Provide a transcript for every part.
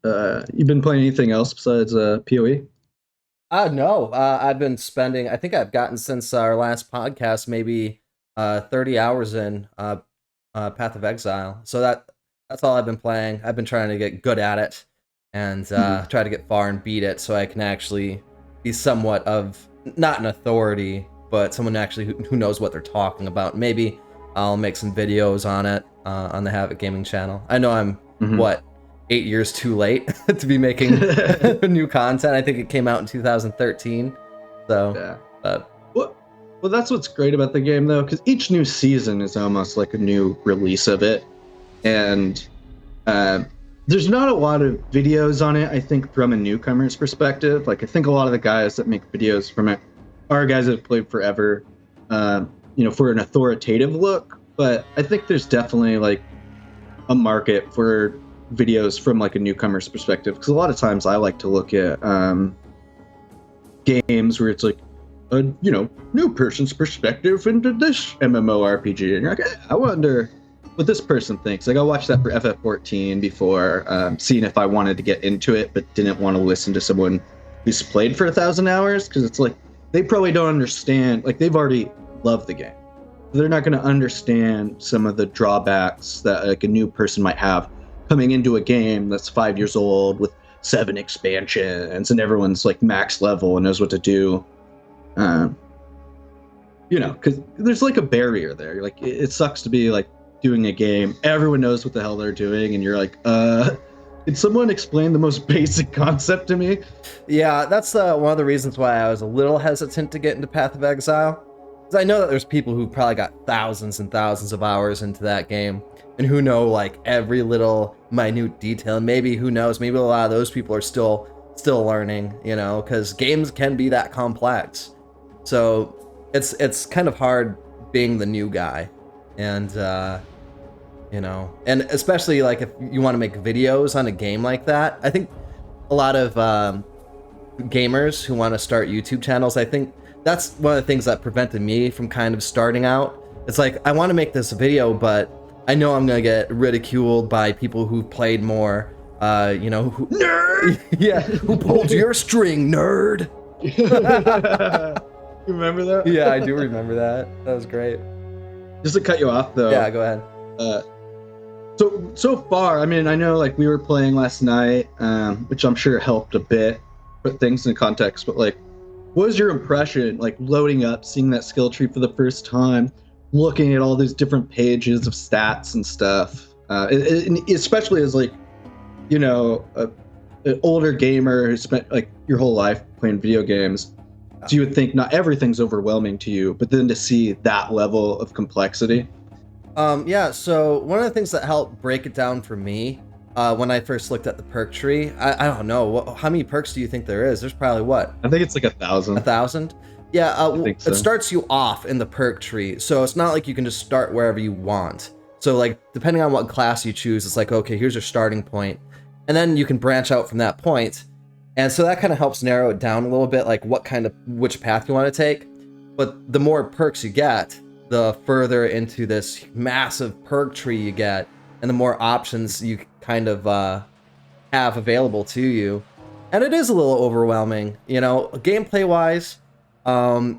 You been playing anything else besides PoE? No, I've been spending, I think I've gotten since our last podcast, maybe 30 hours in Path of Exile. So that's all I've been playing. I've been trying to get good at it and Mhm. try to get far and beat it so I can actually be somewhat of, not an authority, but someone actually who knows what they're talking about. Maybe I'll make some videos on it on the Havoc Gaming channel. I know I'm, Mhm. what, 8 years too late to be making new content. I think it came out in 2013. So, Yeah. but Well, well, that's what's great about the game, though, because each new season is almost like a new release of it, and uh, there's not a lot of videos on it. I think from a newcomer's perspective, like I think a lot of the guys that make videos from it are guys that have played forever, for an authoritative look. But I think there's definitely like a market for videos from like a newcomer's perspective, because a lot of times I like to look at games where it's like a new person's perspective into this MMORPG, and you're like, I wonder what this person thinks. Like I watched that for FF14 before, seeing if I wanted to get into it, but didn't want to listen to someone who's played for 1,000 hours, because it's like they probably don't understand. Like they've already loved the game, they're not going to understand some of the drawbacks that like a new person might have coming into a game that's 5 years old with 7 expansions and everyone's like max level and knows what to do. Um, because there's like a barrier there. Like it sucks to be like doing a game, everyone knows what the hell they're doing, and you're like, did someone explain the most basic concept to me? yeah, that's one of the reasons why I was a little hesitant to get into Path of Exile. Because I know that there's people who probably got thousands and thousands of hours into that game and who know like every little minute detail. And maybe, who knows, maybe a lot of those people are still learning, because games can be that complex. So it's kind of hard being the new guy, and and especially like if you want to make videos on a game like that. I think a lot of gamers who want to start YouTube channels, I think that's one of the things that prevented me from kind of starting out. It's like, I want to make this video, but I know I'm gonna get ridiculed by people who've played more. Who, Nerd. yeah, who pulled your string, nerd? You remember that? Yeah, I do remember that. That was great. Just to cut you off, though. Yeah, go ahead. Uh, so far, I mean, I know like we were playing last night, which I'm sure helped a bit, put things in context. But like, what was your impression, like loading up, seeing that skill tree for the first time, looking at all these different pages of stats and stuff, especially as like, an older gamer who spent like your whole life playing video games. So you would think not everything's overwhelming to you, but then to see that level of complexity. Yeah, so one of the things that helped break it down for me, when I first looked at the perk tree, I don't know, how many perks do you think there is? There's probably what? I think it's like 1,000. 1,000? Yeah, I think so. It starts you off in the perk tree, so it's not like you can just start wherever you want. So like, depending on what class you choose, it's like, okay, here's your starting point, and then you can branch out from that point. And so that kind of helps narrow it down a little bit, like which path you want to take. But the more perks you get, the further into this massive perk tree you get, and the more options you kind of have available to you. And it is a little overwhelming, gameplay wise.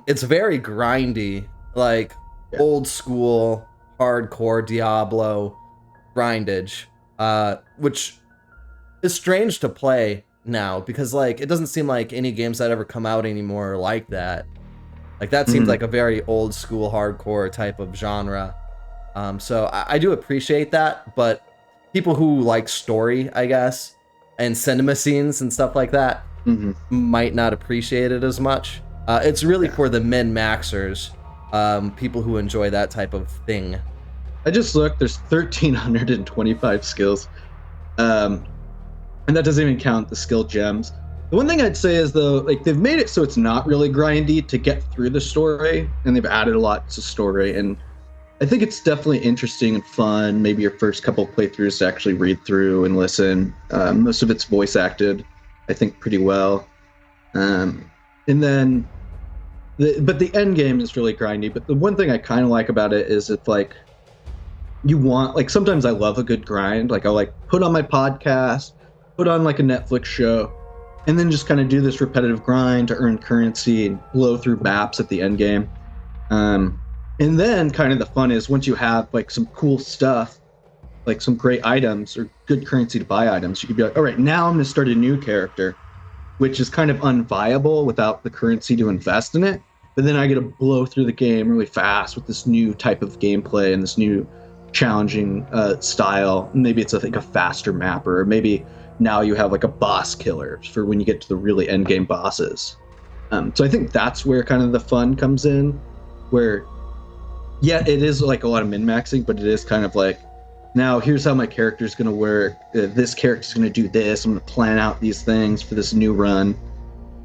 It's very grindy, like old school, hardcore Diablo grindage, which is strange to play now, because like it doesn't seem like any games that ever come out anymore are like that. Like that seems like a very old school hardcore type of genre. So I do appreciate that, but people who like story, I guess, and cinema scenes and stuff like that might not appreciate it as much. It's really for the min-maxers, people who enjoy that type of thing. I just looked, there's 1,325 skills. And that doesn't even count the skill gems. The one thing I'd say is, though, like they've made it so it's not really grindy to get through the story, and they've added a lot to story, and I think it's definitely interesting and fun. Maybe your first couple playthroughs to actually read through and listen. Most of it's voice acted, I think, pretty well. And then, but the end game is really grindy. But the one thing I kind of like about it is it's like you want, like sometimes I love a good grind. Like I'll like put on my podcast, put on like a Netflix show, and then just kind of do this repetitive grind to earn currency and blow through maps at the end game. And then kind of the fun is once you have like some cool stuff, like some great items or good currency to buy items, you could be like, all right, now I'm going to start a new character, which is kind of unviable without the currency to invest in it. But then I get to blow through the game really fast with this new type of gameplay and this new challenging style. Maybe it's like a faster mapper, or maybe now you have like a boss killer for when you get to the really end game bosses. So I think that's where kind of the fun comes in, where, yeah, it is like a lot of min-maxing, but it is kind of like, now here's how my character's going to work. This character's going to do this. I'm going to plan out these things for this new run.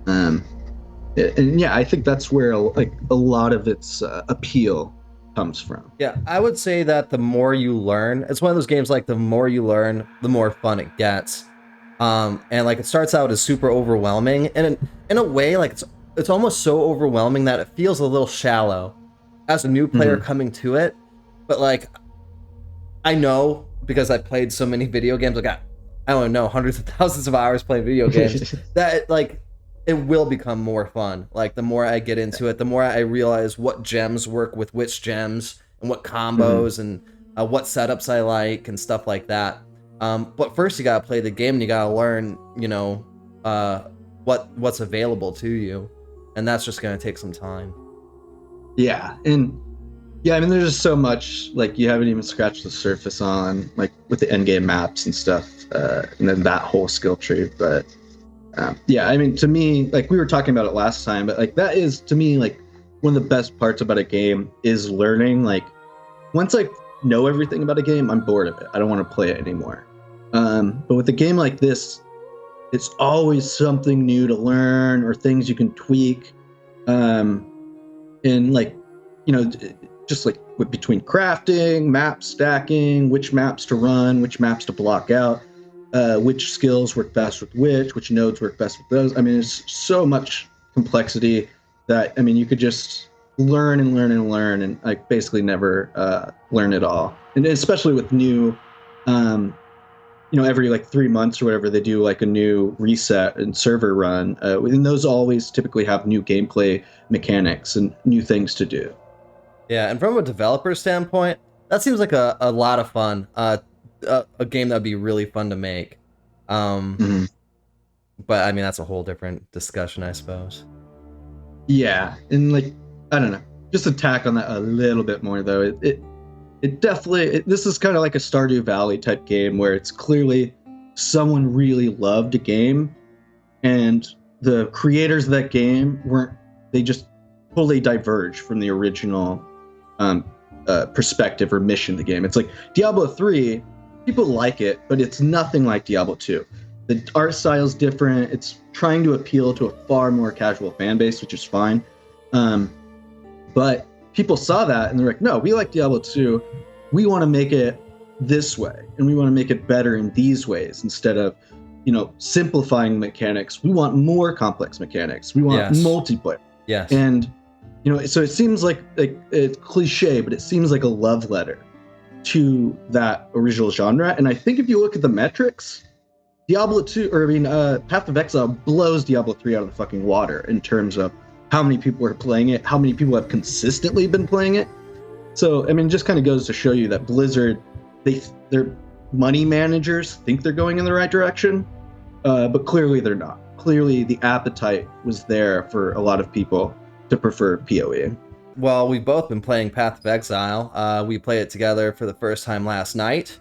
And yeah, I think that's where like a lot of its appeal comes from. Yeah, I would say that the more you learn, it's one of those games like the more you learn, the more fun it gets. And like it starts out as super overwhelming, and in a way, like it's almost so overwhelming that it feels a little shallow as a new player coming to it. But like, I know because I played so many video games, like I don't know, hundreds of thousands of hours playing video games, that like it will become more fun. Like the more I get into it, the more I realize what gems work with which gems and what combos and what setups I like and stuff like that. But first you gotta play the game and you gotta learn, you know, what's available to you, and that's just gonna take some time. Yeah, and yeah, I mean, there's just so much like you haven't even scratched the surface on, like with the end game maps and stuff, and then that whole skill tree. But yeah, I mean, to me, like we were talking about it last time, but like that is to me like one of the best parts about a game is learning. Like once I know everything about a game, I'm bored of it. I don't want to play it anymore. But with a game like this, it's always something new to learn or things you can tweak. And like, you know, just like between crafting, map stacking, which maps to run, which maps to block out, which skills work best with which nodes work best with those. I mean, there's so much complexity that, I mean, you could just learn and learn and learn and like basically never learn it all. And especially with new, you know, every like 3 months or whatever, they do like a new reset and server run. And those always typically have new gameplay mechanics and new things to do. Yeah, and from a developer standpoint, that seems like a lot of fun. A game that'd be really fun to make. But I mean, that's a whole different discussion, I suppose. Yeah, and like, I don't know, just to tack on that a little bit more though, it definitely, this is kind of like a Stardew Valley type game where it's clearly someone really loved a game, and the creators of that game they just totally diverged from the original perspective or mission of the game. It's like Diablo 3, people like it, but it's nothing like Diablo 2. The art style is different. It's trying to appeal to a far more casual fan base, which is fine. But people saw that and they're like, no, we like Diablo 2. We want to make it this way, and we want to make it better in these ways instead of, you know, simplifying mechanics. We want more complex mechanics. We want multiplayer. Yes. And, you know, so it seems like it's cliche, but it seems like a love letter to that original genre. And I think if you look at the metrics, Diablo 2, or I mean, Path of Exile blows Diablo 3 out of the fucking water in terms of how many people are playing it, how many people have consistently been playing it. So, I mean, it just kind of goes to show you that Blizzard, their money managers think they're going in the right direction, but clearly they're not. Clearly the appetite was there for a lot of people to prefer PoE. Well, we've both been playing Path of Exile. We played it together for the first time last night.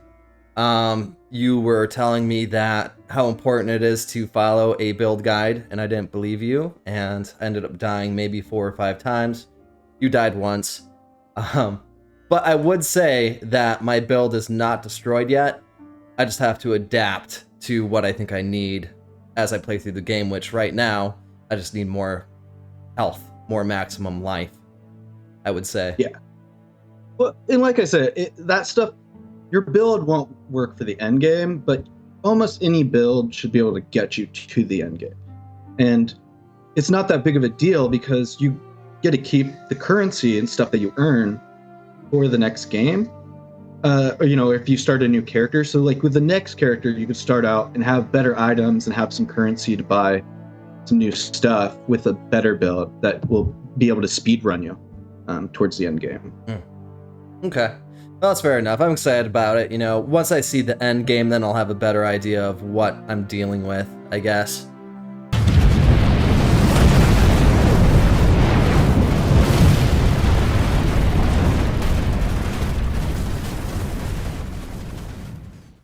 You were telling me that how important it is to follow a build guide, and I didn't believe you, and I ended up dying maybe 4 or 5 times. You died once. But I would say that my build is not destroyed yet. I just have to adapt to what I think I need as I play through the game, which right now, I just need more health, more maximum life, I would say. Yeah. Well, and like I said, that stuff, your build won't work for the end game, but almost any build should be able to get you to the end game. And it's not that big of a deal because you get to keep the currency and stuff that you earn for the next game. or, if you start a new character. So like with the next character, you could start out and have better items and have some currency to buy some new stuff with a better build that will be able to speed run you towards the end game. Okay. Well, that's fair enough. I'm excited about it. Once I see the end game, then I'll have a better idea of what I'm dealing with, I guess.